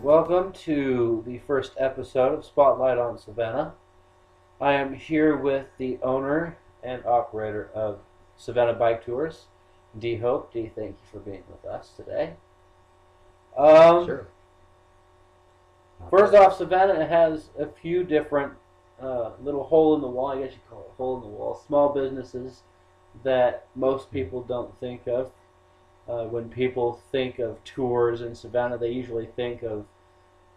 Welcome to the first episode of Spotlight on Savannah. I am here with the owner and operator of Savannah Bike Tours, Dee Hope. Dee, thank you for being with us today. Sure. First off, Savannah has a few different little hole in the wall, I guess you call it hole in the wall, small businesses that most people don't think of. When people think of tours in Savannah, they usually think of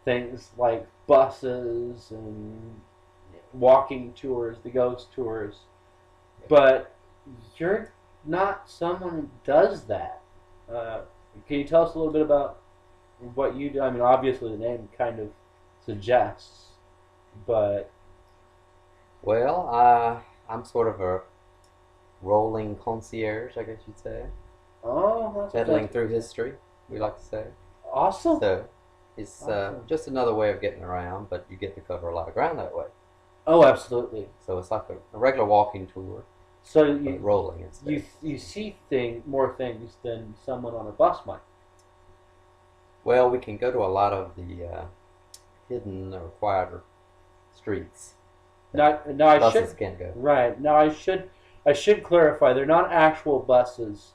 things like buses and walking tours, the ghost tours. But you're not someone who does that. Can you tell us a little bit about what you do? I mean, obviously the name kind of suggests, but Well, I'm sort of a rolling concierge, I guess you'd say. oh, Peddling through history, we like to say. awesome. So it's Awesome. just another way of getting around, but you get to cover a lot of ground that way. Oh, absolutely. So it's like a regular walking tour, So but rolling instead. you see more things than someone on a bus might. Well, we can go to a lot of the hidden or quieter streets. Now I Buses should can't go. right now I should clarify they're not actual buses,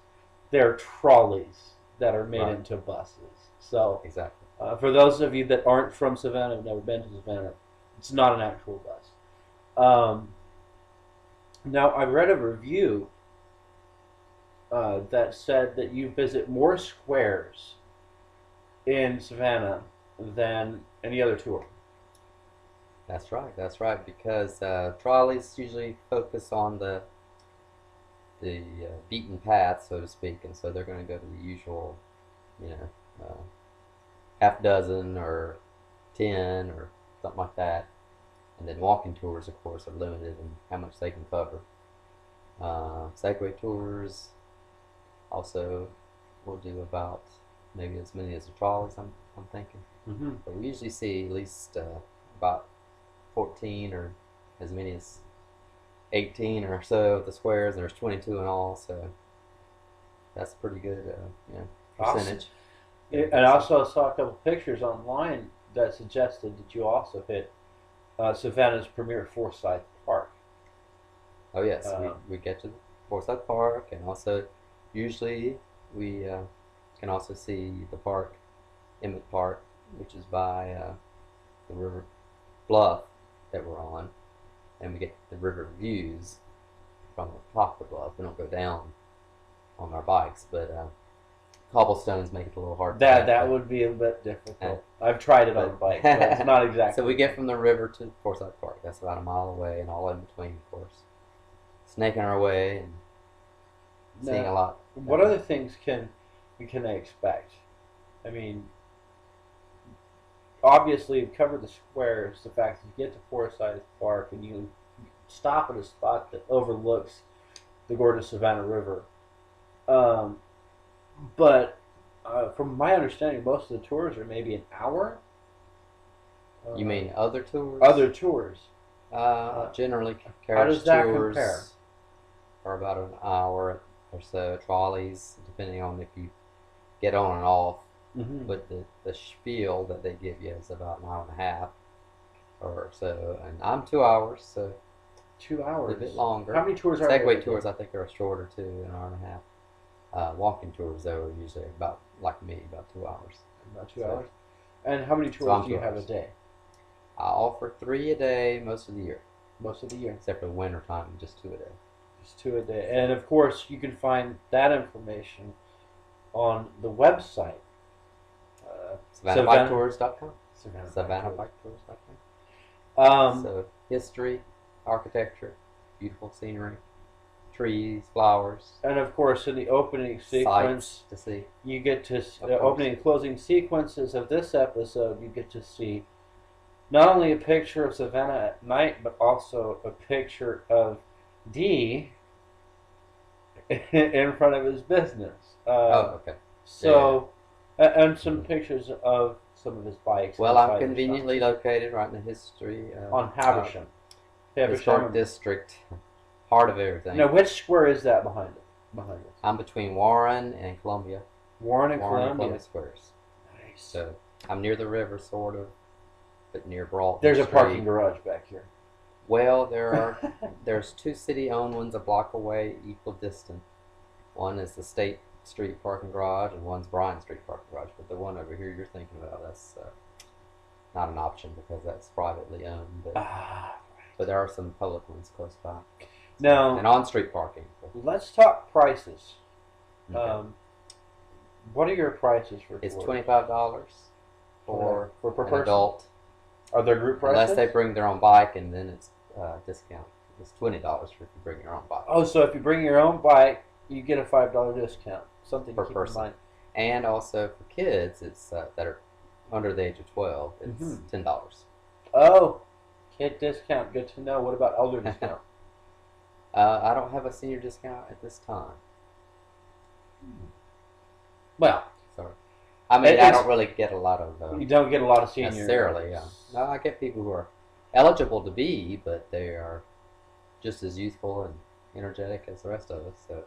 they're trolleys that are made Right. into buses. So Exactly. for those of you that aren't from Savannah, have never been to Savannah, it's not an actual bus. Now I read a review that said that you visit more squares in Savannah than any other tour. That's right. That's right. Because trolleys usually focus on the beaten path, so to speak, and so they're going to go to the usual, half dozen or 10 or something like that. And then walking tours, of course, are limited in how much they can cover. Segway tours also will do about maybe as many as the trolleys. I'm thinking, Mm-hmm. but we usually see at least about 14 or as many as 18 or so of the squares, and there's 22 in all, so that's a pretty good percentage. And I also saw a couple pictures online that suggested that you also hit Savannah's premier Forsyth Park. Oh yes, Uh, we get to Forsyth Park, and also usually we can also see the park, Emmett Park, which is by the river bluff that we're on, and we get the river views from the top of the bluff. We don't go down on our bikes, but cobblestones make it a little hard. that would be a bit difficult. I've tried it on bike, but it's not exactly. So we get from the river to Forsyth Park. That's about a mile away, and all in between, of course. Snaking our way and seeing a lot. What other things can I expect? I mean, obviously, you've covered the squares. The fact that you get to Forsyth Park and you stop at a spot that overlooks the gorgeous Savannah River. But from my understanding, most of the tours are maybe an hour. You mean other tours? Other tours? Generally, How carriage does that tours compare? are about an hour or so. Trolleys, depending on if you get on and off. Mm-hmm. But the spiel that they give you is about an hour and a half or so. And I'm 2 hours, so 2 a hours. bit longer. How many tours are there? Segway tours, I think, are shorter too, an hour and a half. Walking tours, though, are usually about, like me, about 2 hours. About 2 hours. And how many So tours I'm do you 2 have a hours. day? I offer 3 a day most of the year, Most of the year. except for the winter time, just 2 a day. Just 2 a day. And of course, you can find that information on the website. SavannahBikeTours.com. Savannah SavannahBikeTours.com. So history, architecture, beautiful scenery, trees, flowers, and of course, in the opening sequence, sights to see. you get to Of the course. opening and closing sequences of this episode. You get to see not only a picture of Savannah at night, but also a picture of Dee in front of his business. Oh, okay. So, and some pictures of some of his bikes. Well, inside I'm the conveniently shop. located right in the history On Haversham. historic district, heart of everything. Now, which square is that behind it? Behind it. I'm between Warren and Columbia. Warren and Warren and Columbia. Columbia squares. Nice. So I'm near the river, sort of, but near Broughton There's a Street. parking garage back here. Well, there's two city-owned ones a block away, equal distant. One is the State Street parking garage, and one's Bryan Street parking garage. But the one over here you're thinking about, that's not an option because that's privately owned. But there are some public ones close by. Now, and on-street parking. let's talk prices. Okay. What are your prices for It's tours? $25 for per an person? adult, Are there group prices? unless they bring their own bike, and then it's discount. It's $20 if you bring your own bike. Oh, so if you bring your own bike, you get a $5 discount. Something Per to keep person. in mind. And also for kids, it's that are under the age of 12, it's $10. Oh, kid discount. Good to know. What about elder discount? I don't have a senior discount at this time. Well, Sorry. I mean, I It's- don't really get a lot of you don't get a lot of seniors. necessarily. Yeah. No, I get people who are eligible to be, but they are just as youthful and energetic as the rest of us. So,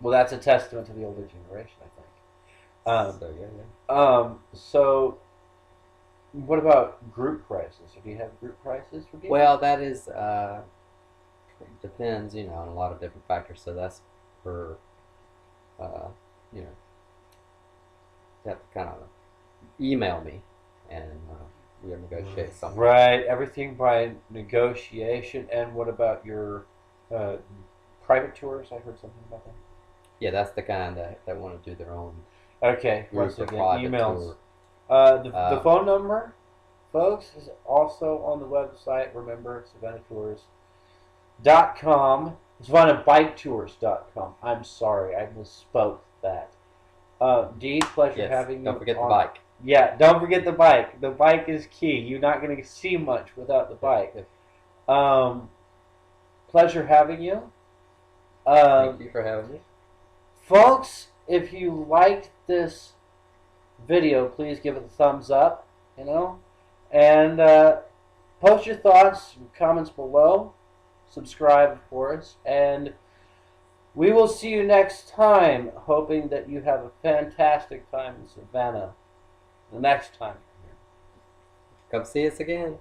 Well, that's a testament to the older generation, I think. so yeah. So, what about group prices? Do you have group prices for people? Well, that is depends, on a lot of different factors. So that's for, you have to kind of email me, and we'll negotiate something. Right, everything by negotiation. And what about your private tours? I heard something about that. Yeah, that's the kind that want to do their own Okay, group once or again, private emails. tour. The phone number, folks, is also on the website. Remember, SavannahTours.com. SavannahBikeTours.com. I'm sorry, I misspoke that. Dee, pleasure Yes, having you. don't forget the bike. Yeah, don't forget the bike. The bike is key. You're not going to see much without the bike. Pleasure having you. Thank you for having me. Folks, if you liked this video, please give it a thumbs up, and post your thoughts and comments below. Subscribe, of course, and we will see you next time, hoping that you have a fantastic time in Savannah the next time. Come see us again.